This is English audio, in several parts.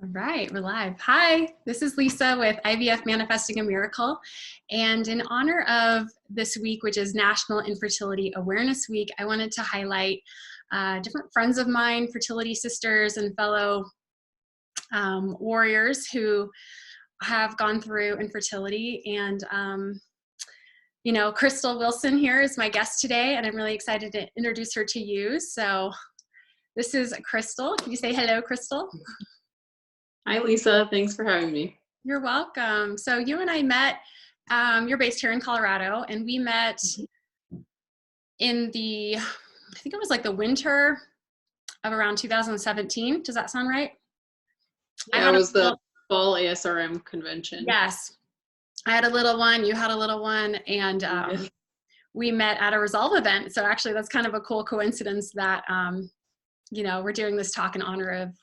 All right, we're live. Hi, this is Lisa with IVF Manifesting a Miracle. And in honor of this week, which is National Infertility Awareness Week, I wanted to highlight different friends of mine, fertility sisters and fellow warriors who have gone through infertility. And, Crystal Willson here is my guest today, and I'm really excited to introduce her to you. So this is Crystal. Can you say hello, Crystal? Hi, Lisa. Thanks for having me. You're welcome. So you and I met, you're based here in Colorado, and we met in I think it was like the winter of around 2017. Does that sound right? Yeah, it was the fall ASRM convention. Yes. I had a little one, you had a little one, and we met at a Resolve event. So actually that's kind of a cool coincidence that, we're doing this talk in honor of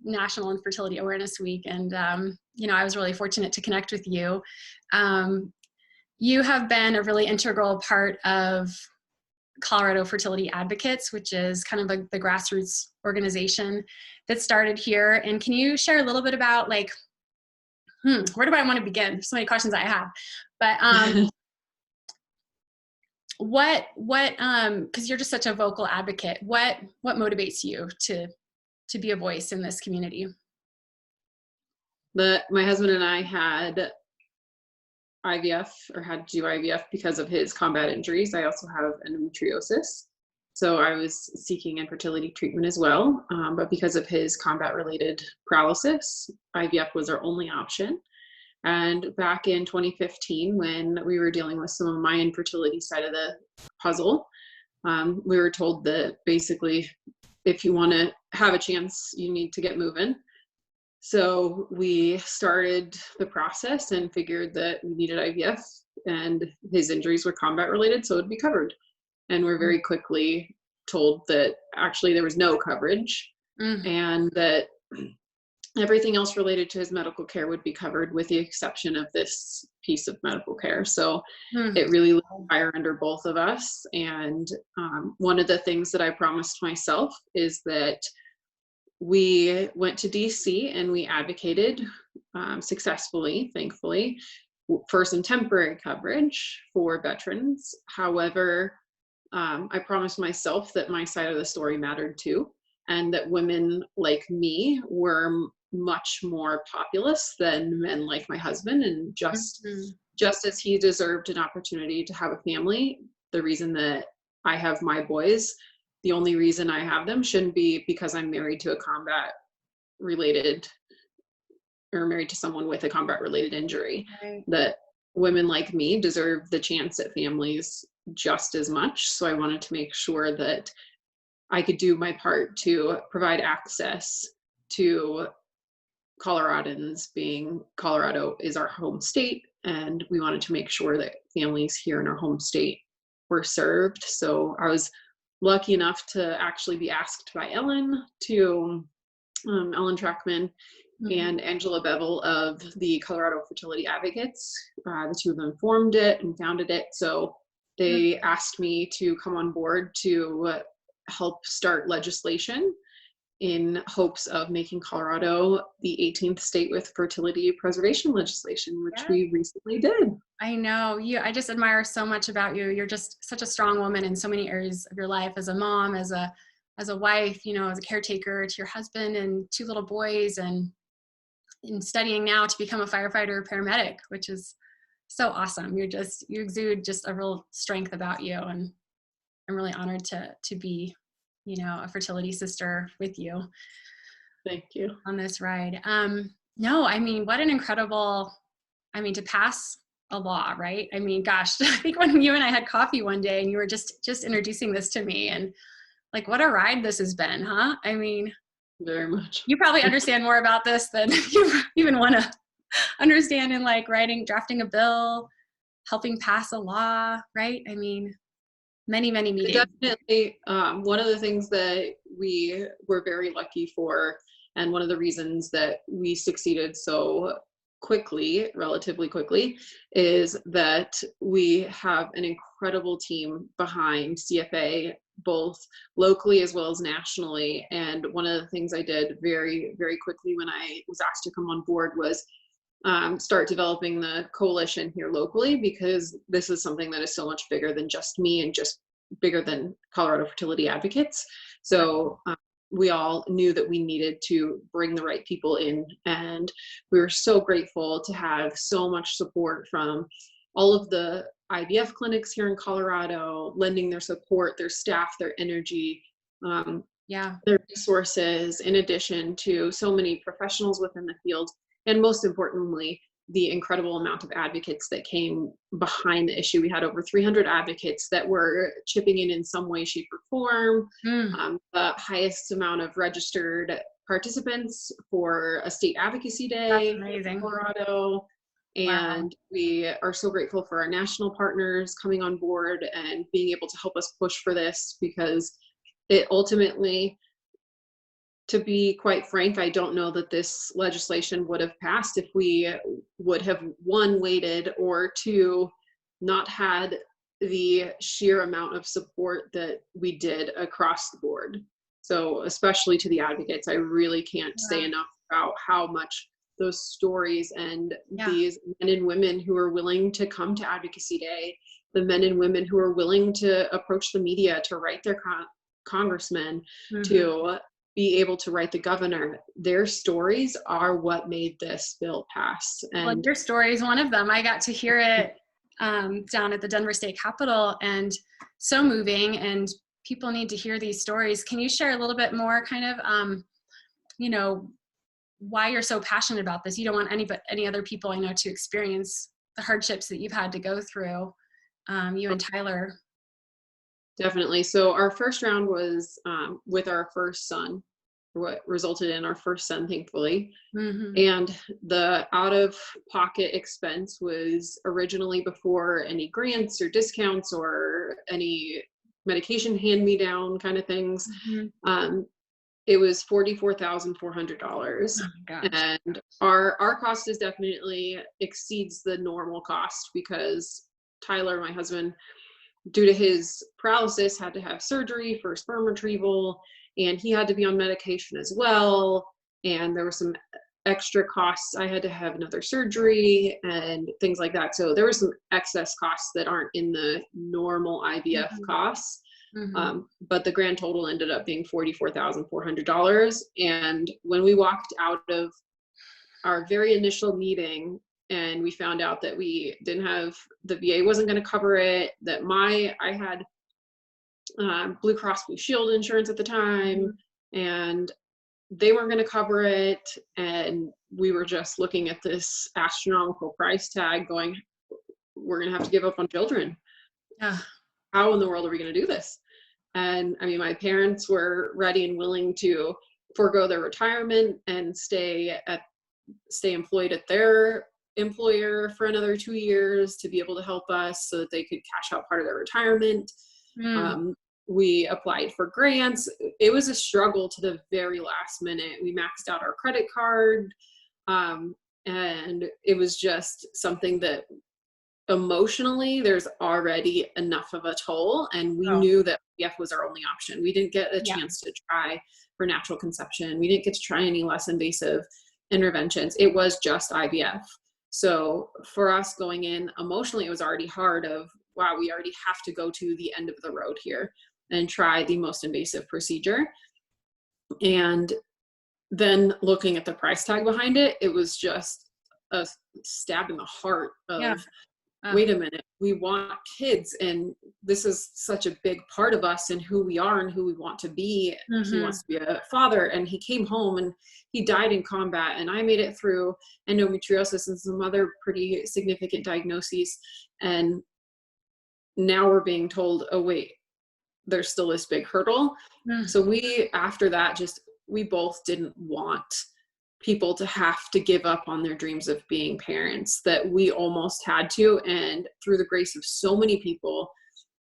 National Infertility Awareness Week. And, I was really fortunate to connect with you. You have been a really integral part of Colorado Fertility Advocates, which is kind of the grassroots organization that started here. And can you share a little bit about where do I want to begin? There's so many questions I have, but because you're just such a vocal advocate, what motivates you to be a voice in this community? My husband and I had IVF, or had to do IVF because of his combat injuries. I also have endometriosis. So I was seeking infertility treatment as well. But because of his combat-related paralysis, IVF was our only option. And back in 2015, when we were dealing with some of my infertility side of the puzzle, we were told that basically, if you want to have a chance, you need to get moving. So we started the process and figured that we needed IVF, and his injuries were combat related, so it would be covered. And we're very quickly told that actually there was no coverage, and that everything else related to his medical care would be covered with the exception of this piece of medical care. So it really lit a fire under both of us. And one of the things that I promised myself is that we went to DC and we advocated successfully, thankfully, for some temporary coverage for veterans. However, I promised myself that my side of the story mattered too, and that women like me were much more populous than men like my husband. And just as he deserved an opportunity to have a family, the reason that I have my boys, the only reason I have them shouldn't be because I'm married to married to someone with a combat related injury. Right. That women like me deserve the chance at families just as much. So I wanted to make sure that I could do my part to provide access to Coloradans, being Colorado is our home state, and we wanted to make sure that families here in our home state were served. So I was lucky enough to actually be asked by Ellen Trackman and Angela Bevel of the Colorado Fertility Advocates. The two of them formed it and founded it. So they asked me to come on board to help start legislation in hopes of making Colorado the 18th state with fertility preservation legislation, which we recently did. I know you. I just admire so much about you. You're just such a strong woman in so many areas of your life, as a mom, as a wife, as a caretaker to your husband and 2 little boys, and in studying now to become a firefighter or paramedic, which is so awesome. You exude just a real strength about you, and I'm really honored to be a fertility sister with you. Thank you. On this ride. No, I mean, what an incredible, to pass a law, right? I mean, gosh, I think when you and I had coffee one day and you were just introducing this to me, and like, what a ride this has been, huh? I mean, very much. You probably understand more about this than you even want to understand in drafting a bill, helping pass a law, right? I mean, many meetings. Definitely. One of the things that we were very lucky for, and one of the reasons that we succeeded so relatively quickly, is that we have an incredible team behind CFA both locally as well as nationally. And one of the things I did very, very quickly when I was asked to come on board was start developing the coalition here locally, because this is something that is so much bigger than just me and just bigger than Colorado fertility advocates. So we all knew that we needed to bring the right people in, and we were so grateful to have so much support from all of the IVF clinics here in Colorado, lending their support, their staff, their energy, their resources, in addition to so many professionals within the field, and most importantly, the incredible amount of advocates that came behind the issue. We had over 300 advocates that were chipping in some way, shape, or form. The highest amount of registered participants for a state advocacy day in Colorado. And we are so grateful for our national partners coming on board and being able to help us push for this, because it ultimately, to be quite frank, I don't know that this legislation would have passed if we would have, one, waited, or two, not had the sheer amount of support that we did across the board. So especially to the advocates, I really can't say enough about how much those stories and these men and women who are willing to come to Advocacy Day, the men and women who are willing to approach the media, to write their congressmen, to be able to write the governor, their stories are what made this bill pass. And your story is one of them. I got to hear it down at the Denver State Capitol, and so moving, and people need to hear these stories. Can you share a little bit more kind of, why you're so passionate about this? You don't want any other people I know to experience the hardships that you've had to go through, you and Tyler. Definitely. So our first round was with our first son, what resulted in our first son, thankfully. And the out-of-pocket expense was originally, before any grants or discounts or any medication hand-me-down kind of things, it was $44,400. And our cost is definitely exceeds the normal cost, because Tyler, my husband, due to his paralysis, had to have surgery for sperm retrieval, and he had to be on medication as well. And there were some extra costs. I had to have another surgery and things like that. So there were some excess costs that aren't in the normal IVF costs. But the grand total ended up being $44,400. And when we walked out of our very initial meeting, and we found out that we didn't have, the VA wasn't going to cover it, that I had Blue Cross Blue Shield insurance at the time, and they weren't going to cover it. And we were just looking at this astronomical price tag going, we're going to have to give up on children. How in the world are we going to do this? And I mean, my parents were ready and willing to forego their retirement and stay employed at their employer for another 2 years to be able to help us so that they could cash out part of their retirement. We applied for grants. It was a struggle to the very last minute. We maxed out our credit card. And it was just something that emotionally there's already enough of a toll. And we knew that IVF was our only option. We didn't get a chance to try for natural conception. We didn't get to try any less invasive interventions. It was just IVF. So for us going in emotionally, it was already hard of, wow, we already have to go to the end of the road here and try the most invasive procedure. And then looking at the price tag behind it, it was just a stab in the heart of, wait a minute, we want kids, and this is such a big part of us and who we are and who we want to be. He wants to be a father, and he came home and he died in combat, and I made it through endometriosis and some other pretty significant diagnoses. And now we're being told, oh wait, there's still this big hurdle. So after that, we both didn't want people to have to give up on their dreams of being parents, that we almost had to. And through the grace of so many people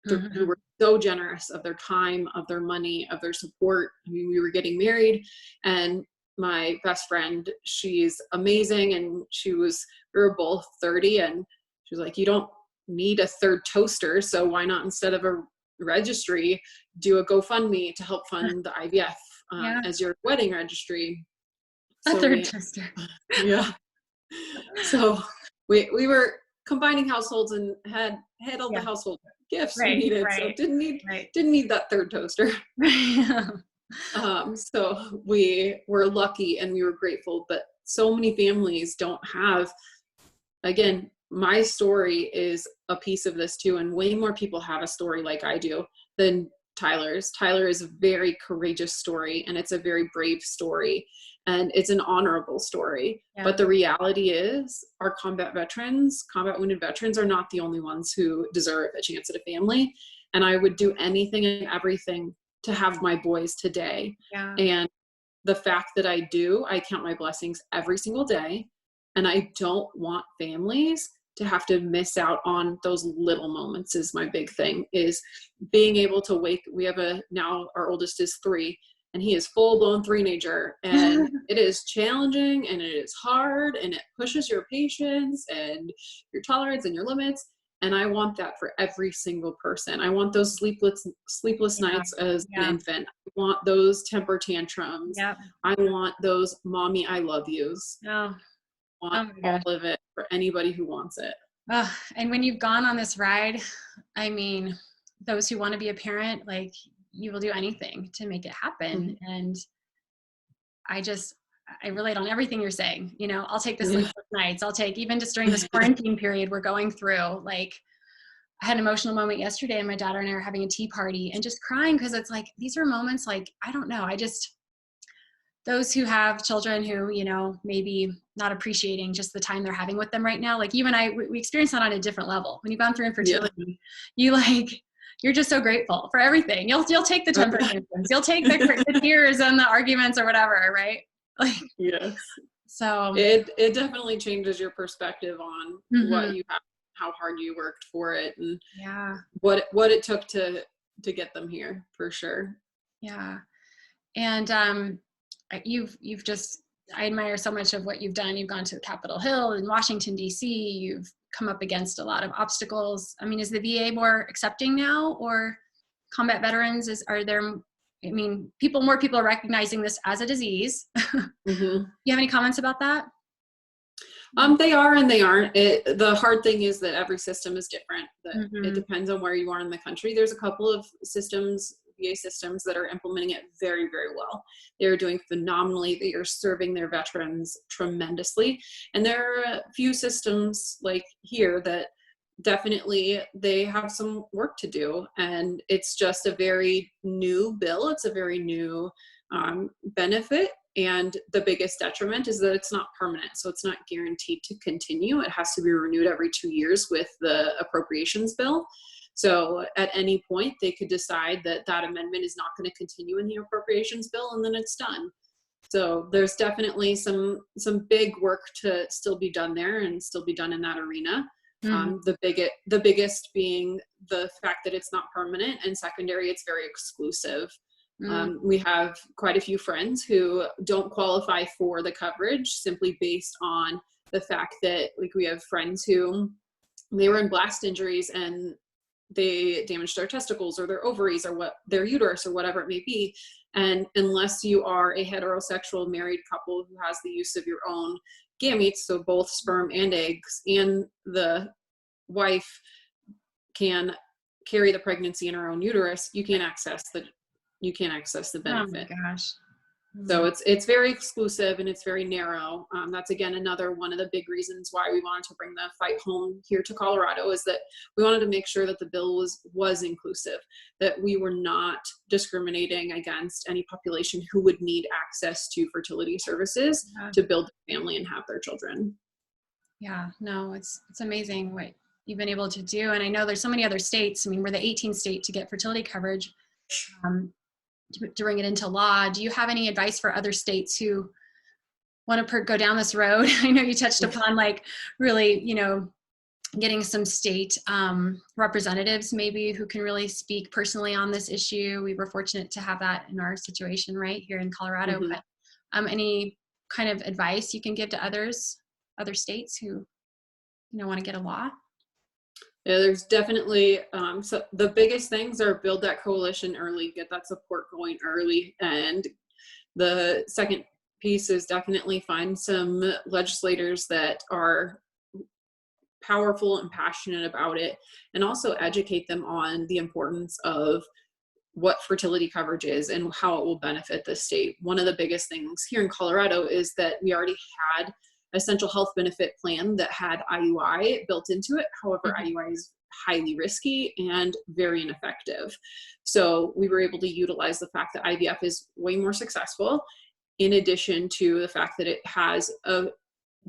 who were so generous of their time, of their money, of their support. I mean, we were getting married, and my best friend, she's amazing. And we were both 30, and she was like, you don't need a third toaster. So why not, instead of a registry, do a GoFundMe to help fund the IVF Yeah. as your wedding registry. A So third tester. yeah. So we were combining households and had all the household gifts we needed. So didn't need that third toaster. So we were lucky and we were grateful, but so many families don't have, again, my story is a piece of this too. And way more people have a story like I do than Tyler's. Tyler is a very courageous story, and it's a very brave story, and it's an honorable story. Yeah. But the reality is our combat wounded veterans are not the only ones who deserve a chance at a family. And I would do anything and everything to have my boys today. Yeah. And the fact that I count my blessings every single day. And I don't want families to have to miss out on those little moments is my big thing, is being able to we have now our oldest is 3 and he is full blown three-nager, and it is challenging and it is hard and it pushes your patience and your tolerance and your limits. And I want that for every single person. I want those sleepless nights as an infant. I want those temper tantrums. Yep. I want those mommy I love yous. Oh. All of it for anybody who wants it. And when you've gone on this ride, I mean, those who want to be a parent, like, you will do anything to make it happen. Mm-hmm. And I relate on everything you're saying. You know, I'll take the sleepless nights. I'll take, even just during this quarantine period we're going through, like, I had an emotional moment yesterday, and my daughter and I are having a tea party and just crying, because it's like, these are moments, like, I don't know. Those who have children who, you know, maybe not appreciating just the time they're having with them right now. Like, you and I, we experience that on a different level. When you've gone through infertility, you're just so grateful for everything. You'll take the temper tantrums. You'll take the tears and the arguments or whatever, right? Like, yes. So it definitely changes your perspective on what you have, how hard you worked for it, and what it took to get them here, for sure. Yeah. And I admire so much of what you've done. You've gone to Capitol Hill in Washington, D.C. You've come up against a lot of obstacles. I mean, is the VA more accepting now, or combat veterans? More people are recognizing this as a disease. Mm-hmm. Do you have any comments about that? They are and they aren't. The hard thing is that every system is different. That it depends on where you are in the country. There's a couple of VA systems that are implementing it very, very well. They're doing phenomenally. They are serving their veterans tremendously. And there are a few systems like here that definitely they have some work to do. And it's just a very new bill. It's a very new benefit. And the biggest detriment is that it's not permanent. So it's not guaranteed to continue. It has to be renewed every 2 years with the appropriations bill. So at any point, they could decide that amendment is not going to continue in the appropriations bill, and then it's done. So there's definitely some big work to still be done there and still be done in that arena. Mm-hmm. The biggest being the fact that it's not permanent, and secondary, it's very exclusive. We have quite a few friends who don't qualify for the coverage simply based on the fact that, like, we have friends who they were in blast injuries and they damaged their testicles or their ovaries or their uterus or whatever it may be. And unless you are a heterosexual married couple who has the use of your own gametes, so both sperm and eggs, and the wife can carry the pregnancy in her own uterus, you can't access the benefit. Oh my gosh. So it's very exclusive and it's very narrow. That's, again, another one of the big reasons why we wanted to bring the fight home here to Colorado, is that we wanted to make sure that the bill was inclusive, that we were not discriminating against any population who would need access to fertility services to build a family and have their children. Yeah, no, it's amazing what you've been able to do. And I know there's so many other states. I mean, we're the 18th state to get fertility coverage. To bring it into law. Do you have any advice for other states who want to go down this road? I know you touched upon, like, really, you know, getting some state representatives maybe who can really speak personally on this issue. We were fortunate to have that in our situation right here in Colorado. Mm-hmm. But any kind of advice you can give to other states who, you know, want to get a law? Yeah, there's definitely, so the biggest things are build that coalition early, get that support going early. And the second piece is definitely find some legislators that are powerful and passionate about it, and also educate them on the importance of what fertility coverage is and how it will benefit the state. One of the biggest things here in Colorado is that we already had essential health benefit plan that had IUI built into it. However, IUI is highly risky and very ineffective. So we were able to utilize the fact that IVF is way more successful, in addition to the fact that it has a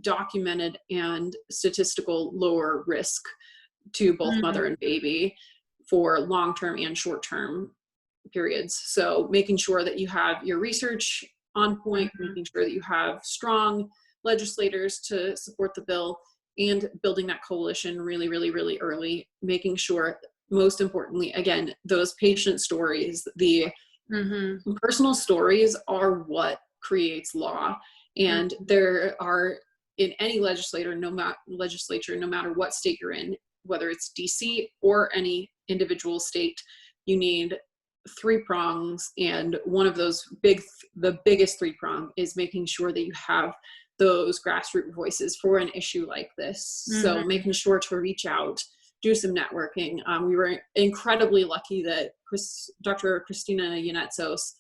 documented and statistical lower risk to both mother and baby for long-term and short-term periods. So making sure that you have your research on point, making sure that you have strong legislators to support the bill, and building that coalition really, really, really early, making sure, most importantly, again, those patient stories, the personal stories are what creates law. And there are, in any legislature, no matter what state you're in, whether it's DC or any individual state, you need 3 prongs. And one of those the biggest 3 prong is making sure that you have those grassroots voices for an issue like this. So making sure to reach out, do some networking. We were incredibly lucky that Dr. Christina Yanetsos,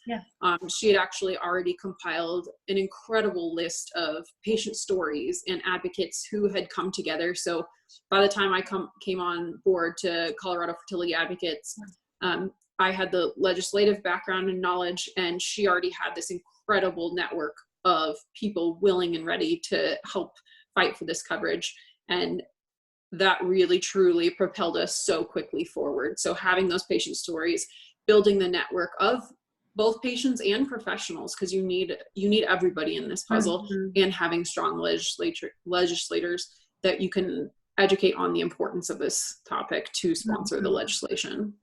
she had actually already compiled an incredible list of patient stories and advocates who had come together. So by the time I came on board to Colorado Fertility Advocates, I had the legislative background and knowledge, and she already had this incredible network of people willing and ready to help fight for this coverage. And that really truly propelled us so quickly forward. So having those patient stories, building the network of both patients and professionals, because you need everybody in this puzzle, and having strong legislators that you can educate on the importance of this topic to sponsor the legislation.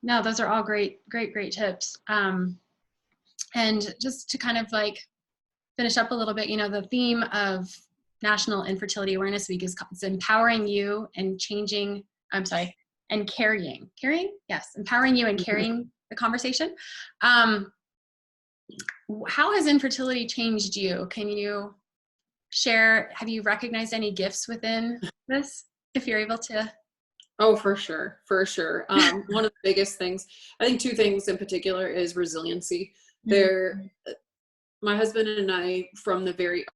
No, those are all great tips. And just to kind of like finish up a little bit, the theme of National Infertility Awareness Week is empowering you and carrying. Yes, empowering you and carrying the conversation. How has infertility changed you? Can you share, have you recognized any gifts within this, if you're able to? Oh, for sure. One of the biggest things, I think 2 things in particular, is resiliency. My husband and I, from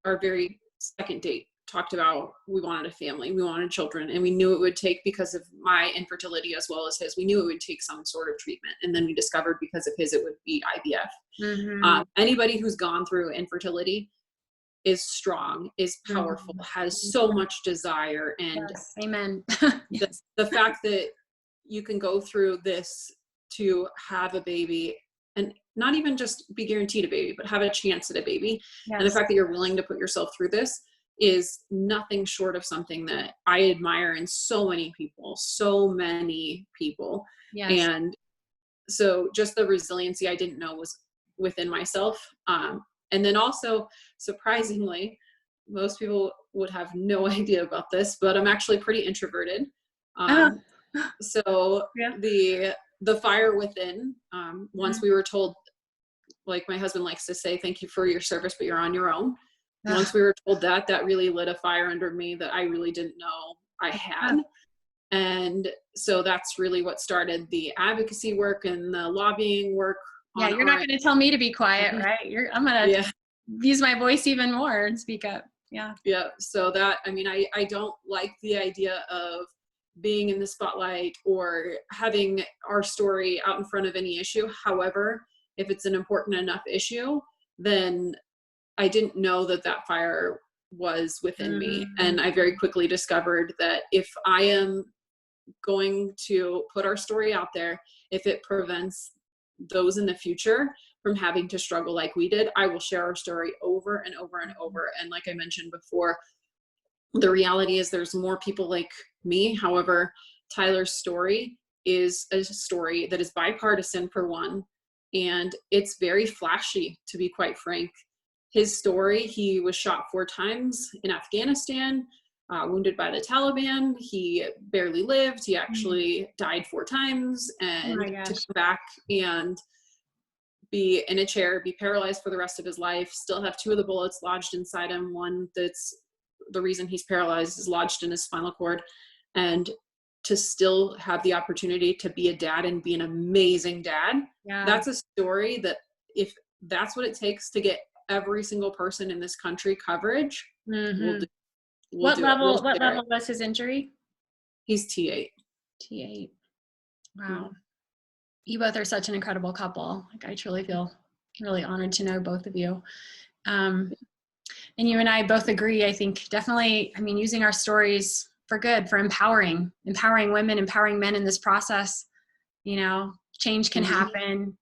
our very second date, talked about we wanted a family, we wanted children, and we knew it would take, because of my infertility as well as his, we knew it would take some sort of treatment. And then we discovered because of his, it would be IVF. Anybody who's gone through infertility is strong, is powerful, has so much desire. And yes. Amen. the fact that you can go through this to have a baby, and not even just be guaranteed a baby, but have a chance at a baby. Yes. And the fact that you're willing to put yourself through this is nothing short of something that I admire in so many people. Yes. And so just the resiliency I didn't know was within myself. And then also, surprisingly, most people would have no idea about this, but I'm actually pretty introverted. So the fire within, once we were told, like my husband likes to say, thank you for your service, but you're on your own. Once we were told that really lit a fire under me that I really didn't know I had. And so that's really what started the advocacy work and the lobbying work. Yeah, you're not going to tell me to be quiet, right? I'm going to use my voice even more and speak up. Yeah. Yeah. So that, I don't like the idea of being in the spotlight or having our story out in front of any issue. However, if it's an important enough issue, then I didn't know that fire was within me. And I very quickly discovered that if I am going to put our story out there, if it prevents those in the future from having to struggle like we did, I will share our story over and over and over. And like I mentioned before, the reality is there's more people like me. However, Tyler's story is a story that is bipartisan, for one, and it's very flashy, to be quite frank. His story, he was shot 4 times in Afghanistan. wounded by the Taliban. He barely lived. He actually died 4 times, Oh and my to gosh. come back and be in a chair, be paralyzed for the rest of his life, still have 2 of the bullets lodged inside him. One that's the reason he's paralyzed is lodged in his spinal cord. And to still have the opportunity to be a dad and be an amazing dad, Yeah. that's a story that, if that's what it takes to get every single person in this country coverage, we'll do, we'll What do it. level, We'll what share level it. was his injury? He's T8. T8. Wow. You both are such an incredible couple. Like, I truly feel really honored to know both of you. And you and I both agree, I think definitely, I mean, using our stories for good, for empowering women, empowering men in this process, you know, change can happen.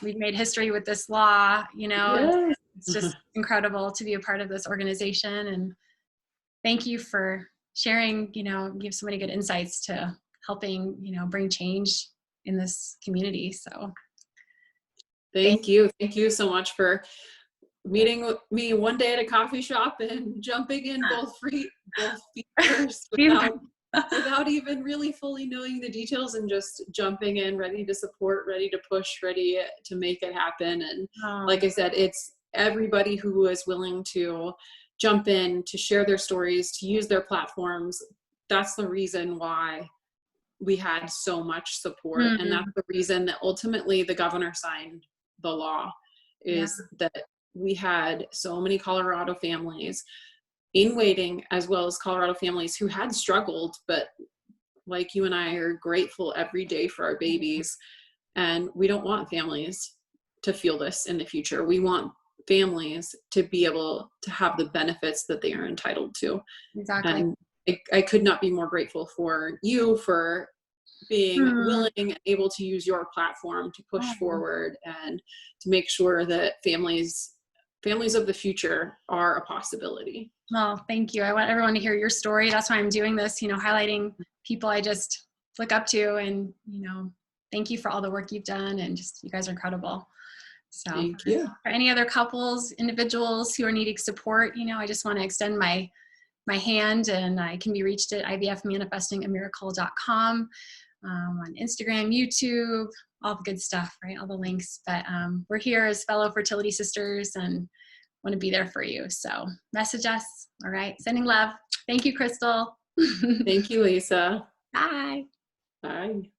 We've made history with this law, you know, Yes. it's just incredible to be a part of this organization. And thank you for sharing, you know, give so many good insights to helping, you know, bring change in this community. So Thank you. Thank you so much for meeting with me one day at a coffee shop and jumping in both feet first without even really fully knowing the details, and just jumping in, ready to support, ready to push, ready to make it happen. And like I said, it's everybody who is willing to jump in, to share their stories, to use their platforms. That's the reason why we had so much support. And that's the reason that ultimately the governor signed the law, is that we had so many Colorado families in waiting, as well as Colorado families who had struggled, but like you and I are grateful every day for our babies. And we don't want families to feel this in the future. We want families to be able to have the benefits that they are entitled to. Exactly. And I could not be more grateful for you for being willing and able to use your platform to push forward and to make sure that families of the future are a possibility. Well, thank you. I want everyone to hear your story. That's why I'm doing this, you know, highlighting people I just look up to, and, you know, thank you for all the work you've done, and just, you guys are incredible. So Thank you. For any other couples, individuals who are needing support, you know, I just want to extend my hand, and I can be reached at ivfmanifestingamiracle.com, on Instagram, YouTube, all the good stuff, right? All the links. But we're here as fellow fertility sisters and want to be there for you. So message us. All right. Sending love. Thank you, Crystal. Thank you, Lisa. Bye. Bye.